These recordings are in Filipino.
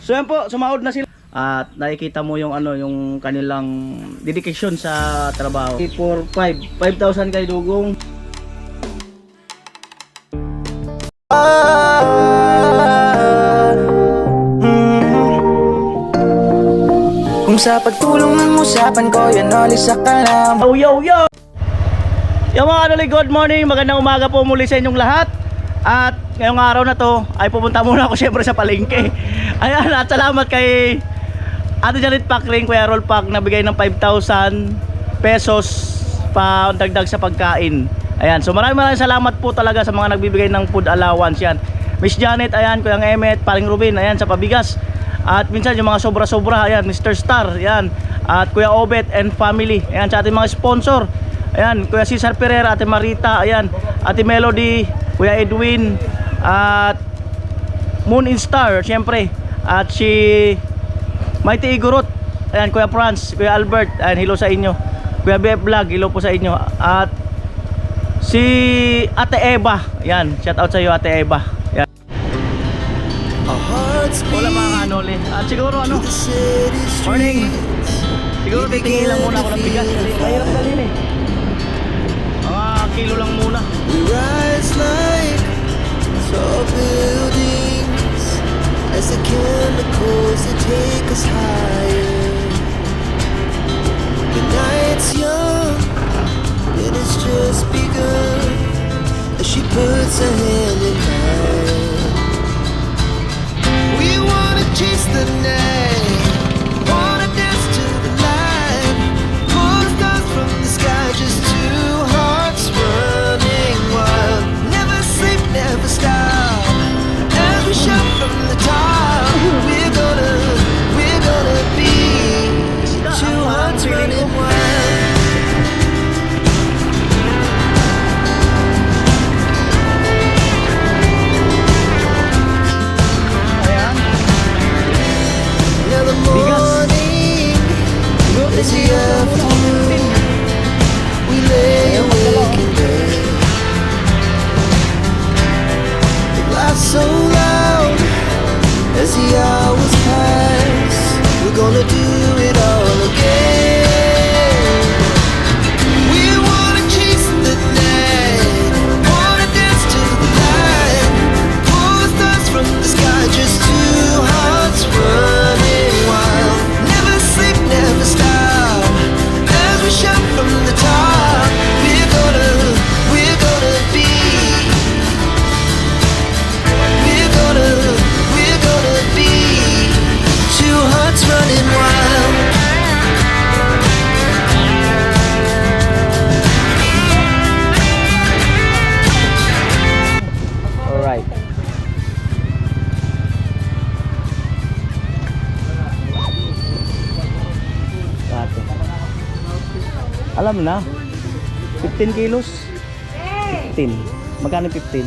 So yan po, sumahod na sila. At nakikita mo yung ano, yung kanilang dedication sa trabaho. 5,000 kay Dugong. Kung sa pagtulong ng usapan ko, yan alis sa kalam. Oh, yo, yo! Yung mga kanoli, good morning, magandang umaga po muli sa inyong lahat. At ngayong araw na to ay pupunta muna ako syempre sa palengke. Ayan, at salamat kay Ate Janet Pakling, Kuya Roll Pak, nabigay ng 5,000 pesos pa dagdag sa pagkain. Ayan, so maraming salamat po talaga sa mga nagbibigay ng food allowance yan. Miss Janet, ayan, Kuya Emet, Paring Ruben, ayan, sa pabigas. At minsan yung mga sobra-sobra, ayan, Mr. Star, ayan. At Kuya Obet and family, ayan, sa ating mga sponsor. Ayan, Kuya Cesar Pereira, Ate Marita, ayan, Ate Melody, Kuya Edwin, at Moon in Star, syempre. At si Mighty Igorot, ayan, Kuya Franz, Kuya Albert, ayan, hello sa inyo. Kuya BF Vlog, hello po sa inyo. At si Ate Eva, ayan, shout out sa iyo, Ate Eva. Ayan. Wala mga kanoli. At siguro ano, morning, siguro titingin lang muna ako ng bigas kasi mahirap dalhin eh. Mga kilo lang muna. We rise like tall buildings as the chemicals that take us higher. The night's young and it's just begun as she puts her hand in mine. We wanna chase the night, wanna dance to the light, pull stars from the sky, just two hearts running wild. Never sleep, never stop, as we shout from the top. We're gonna be two hearts running wild. Now the morning is the afternoon. We lay awake in bed. It laughs so loud as the hours pass. We're gonna do it all again. We wanna chase the night, wanna dance to the light, pull stars from the sky, just two hearts running wild. Never sleep, never stop, as we shout from the top. We're gonna be, we're gonna be two hearts running wild. Alright. Dati. Alam na. 15 kilos. 15. Magkano 15?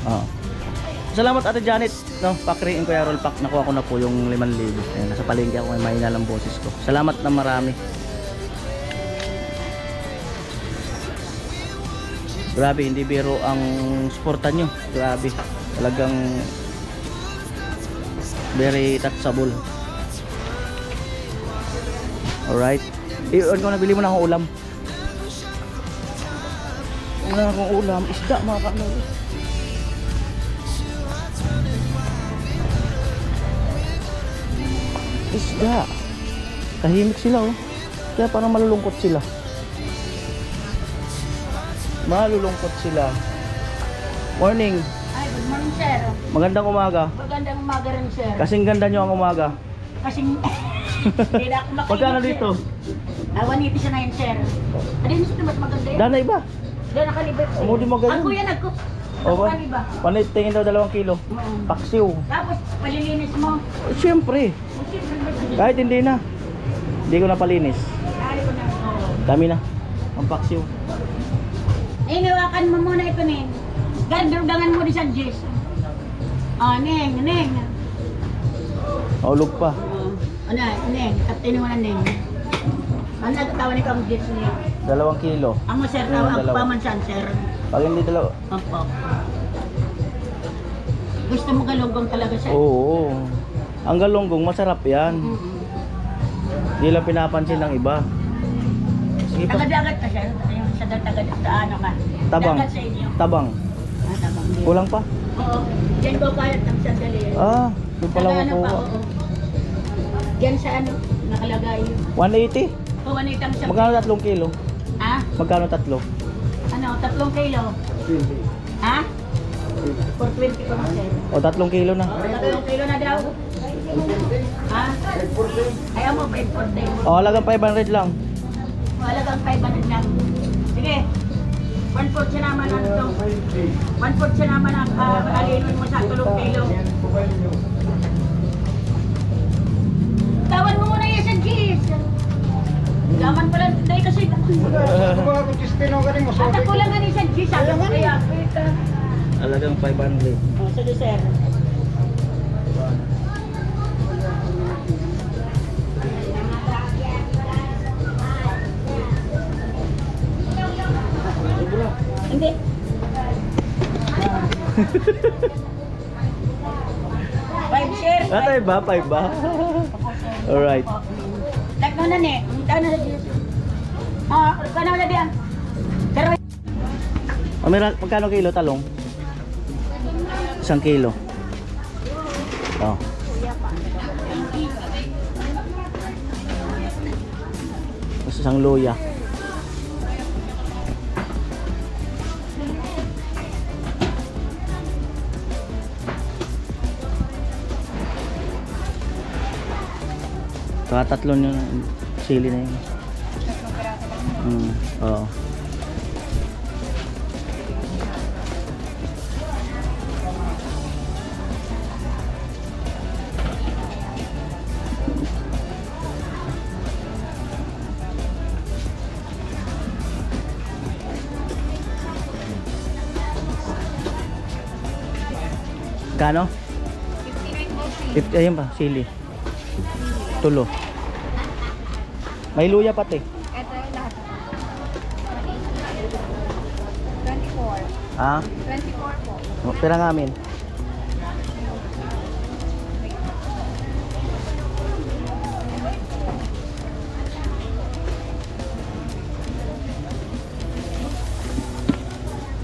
Oh. Salamat Ate Janet, no, pakriin ko yung roll pack, nakuha ko na po yung 5,000. Ayan, nasa palengke ako, may mahina lang boses ko. Salamat na marami. Grabe, hindi biro ang suporta nyo. Grabe, talagang very touchable. Alright. Iyon ko, nabili mo na akong ulam. Wala na akong ulam. Isda mga kanoli. Isda. Tahimik sila oh. Kaya parang malulungkot sila. Malulungkot sila. Morning. Ay, good morning, sir. Magandang umaga. Magandang umaga rin, sir. Kasing ganda nyo ang umaga. Kasing hindi na ako makinig, Magkano sir. dito? 180 siya na yun, sir. Adin mo mas maganda yun. Dana iba. Doon nakalibet, sir. Amo di mo ganyan. Ang kuya nagcook. O ba? Ano ba? Panit tingin daw 2 kilo. Paksiw. Tapos, palilinis mo. Siyempre. Kahit hindi na. Hindi ko na palinis. Dali ko na. Dami na. Ang paksiw. Iniwakan mo muna ito, Neng. Gandan mo din sa Jess. Oh, Neng, Neng. Maulog pa. Oh, ano, Neng. At tinuwanan, Neng. Ano nagkatawa ni Kang Jess, Neng? 2 kilo. Amo sir, Yung ang dalawa. pamansan sir. Pag hindi dalawa. Opo. Gusto mo galunggong talaga sir? Oo. Ang galunggong masarap yan. Hindi lang pinapansin ng iba. Sige pa. Taga-dagat ka sir. Yung sa taga-dagat sa ano ka? Tabang. Dagat sa inyo. Tabang. Ah, tabang. Kulang pa? Oo. Diyan ko kayat ng sandali. Ah, doon pala Taga ano pa, makuha. oo. Diyan sa ano, nakalagay. 180? Oo, anitang sa... Magkano 3 kilo? Ha? Magkano 3? Ano, 3 kilo? Ha? 420 ko na sir. O 3 kilo na. 3 kilo na daw. Ha? Ayaw mo, 540. O, halagang 500 lang. Halagang 500 lang. Sige. 1/4 siya naman ang ito. 1/4 siya naman ang alinon mo sa 3 kilo. Tawan mo muna yan sa cheese. Gaman pala, dahil kasi... Ata ko lang nga sa cheese. Sabi ko kaya. Halagang 500. Oh, sige sir. Hindi. Five share. Atay ba? 5 ba? Alright. Like na ni. Tayo na dito. Ah, kana na diyan. Pero O, magkano kilo talong? 1 kilo. Oh. Mas isang luya. Tatlo yun, sili na yun. Oo. Kano? 50, ayun pa, sili. Tulo. May luya pati. Ito yung lahat. 24. Ah, 24 po. pira nga amin.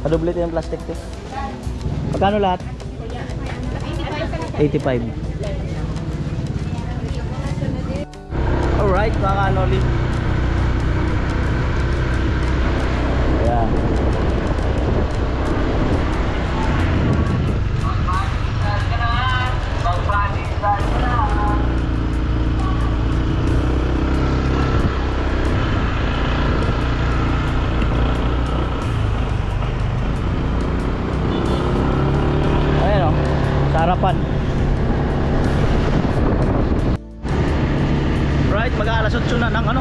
Padublit yung plastic to. Magkano lahat? 85. Alright, mga kanoli. Ayan. Ayan o, sa harapan. Right, mag-aalas 8 na ng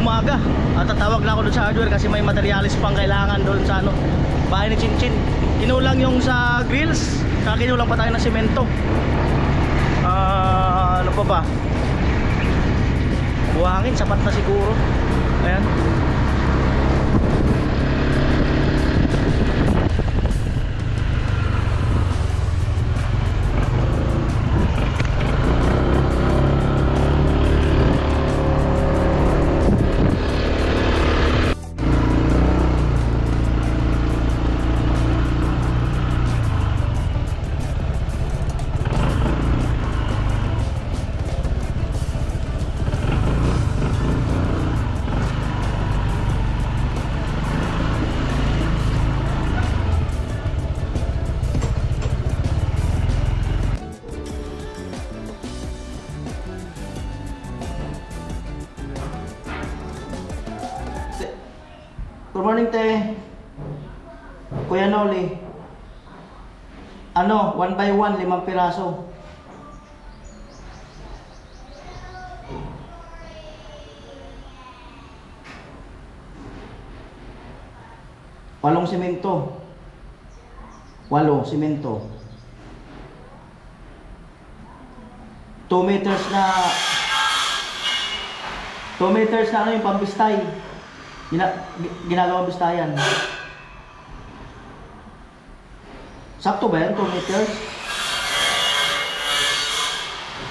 umaga. At tatawag na ako doon sa hardware kasi may materialis pang kailangan doon sa bahay ni Chinchin. Kinulang yung sa grills, saka kinulang pa tayo ng semento. Ano pa ba? Buhangin, sapat na siguro. Ayan. Good morning, te. Kuya Noli. 1 by 1, 5 piraso. Walong simento. 8 simento. 2 meters na yung pambistay. Ginagawa bistayan. Sakto ba yan? 2 meters?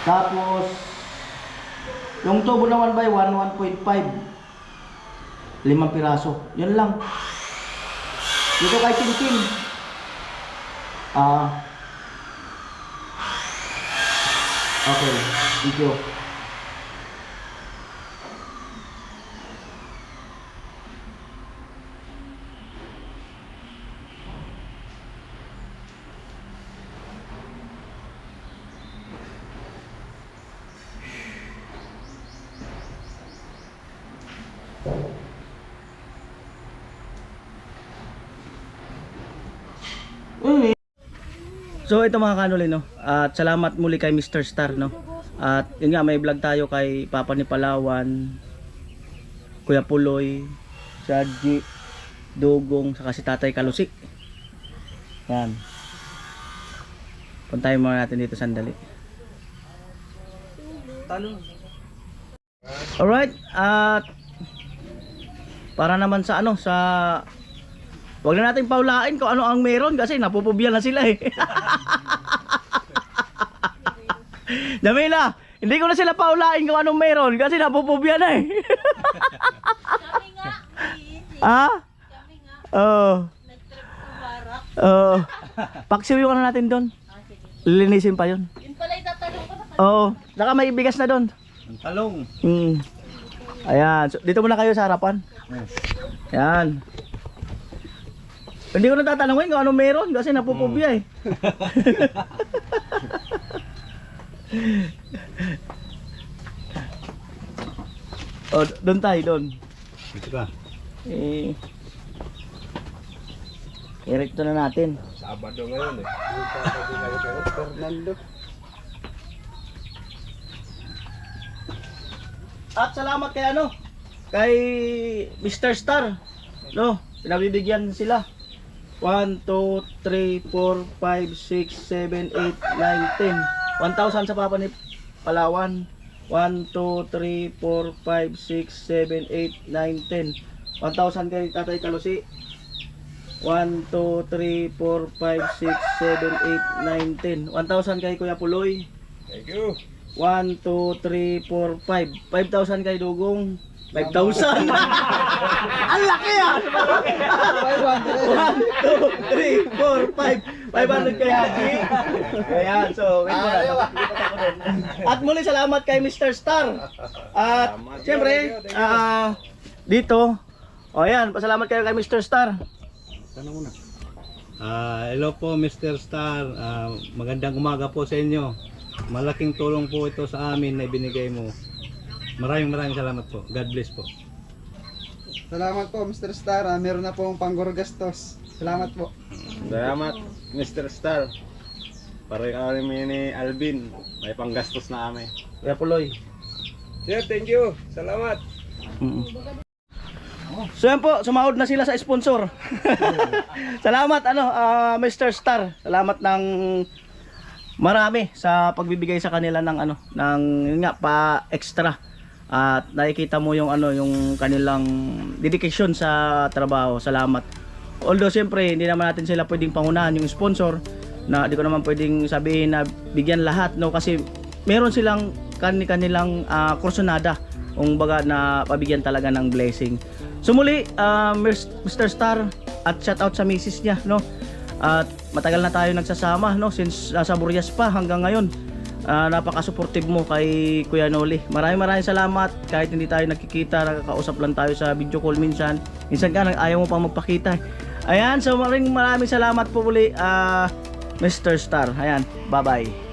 Tapos, yung tubo na 1x1, 1.5. 5 piraso. Yun lang. Dito kay Tintin. Okay. Thank you. So ito mga kanuli, no, at salamat muli kay Mr. Star, no, at yun nga, may vlog tayo kay Papa ni Palawan, Kuya Puloy, Sadji, Dugong, saka si Tatay Kalusik. Yan, puntahin muna natin dito sandali. Alright, at para naman sa ano, sa wag na natin paulain kung ano ang meron kasi napupubya na sila eh. Jamila, hindi ko na sila paulain kung anong meron kasi napupubya na eh. Kami nga, Ah? kami nga, Oo. nag-trip sa barak. Oo. Paksiw yung ano natin doon. Lilinisin pa yun. Yun pala itatanong ko na Oo. Saka may bigas na doon. Talong. Ayan. So, dito muna kayo sa harapan. Ayan. Hindi ko natatanungin kung ano meron kasi napupubya eh. Oh, doon tayo, doon. Dito ka. I-recto na natin. Sabado ngayon eh. Fernando. At salamat kay ano, kay Mr. Star. No, pinabibigyan sila. 1, 2, 3, 4, 5, 6, 7, 8, 9, 10. 1,000 sa Papa ni Palawan. 1, 2, 3, 4, 5, 6, 7, 8, 9, 10. 1,000 kay Tatay Kalusi. 1, 2, 3, 4, 5, 6, 7, 8, 9, 10. 1,000 kay Kuya Puloy. Thank you. 1, 2, 3, 4, 5. 5,000 kay Dugong. 5,000. Ang laki ah! 1, 2, 3, 4, 5. 500 kay Haji. Ayan, so wait mo na. At muli salamat kay Mr. Star. At siyempre, dito, o ayan, pasalamat kayo kay Mr. Star. Tanong mo na. Hello po Mr. Star. Magandang umaga po sa inyo. Malaking tulong po ito sa amin na ibinigay mo. Maraming salamat po. God bless po. Salamat po Mr. Star, meron na pong panggurgastos. Salamat po. Salamat Mr. Star. Para kami ni Alvin, may panggastos na kami. Kuya Puloy. Sir, thank you. Salamat. So yan po, sumahod na sila sa sponsor. Salamat Mr. Star. Salamat ng marami sa pagbibigay sa kanila ng yun nga, pa extra. At nakikita mo yung yung kanilang dedication sa trabaho. Salamat. Although siyempre hindi naman natin sila pwedeng pangunahan yung sponsor, na di ko naman pwedeng sabihin na bigyan lahat, no, kasi meron silang kanilang kursunada, kung baga na pabigyan talaga ng blessing. So muli, Mr. Star, at shout out sa misis niya, no. At matagal na tayo nagsasama, no, since nasa Burias pa hanggang ngayon. Napaka-supportive mo kay Kuya Noli. Maraming salamat. Kahit hindi tayo nakikita, nakakausap lang tayo sa video call minsan. Minsan ka ayaw mo pang magpakita. Ayan, so maraming salamat po muli, Mr. Star. Ayan, bye-bye.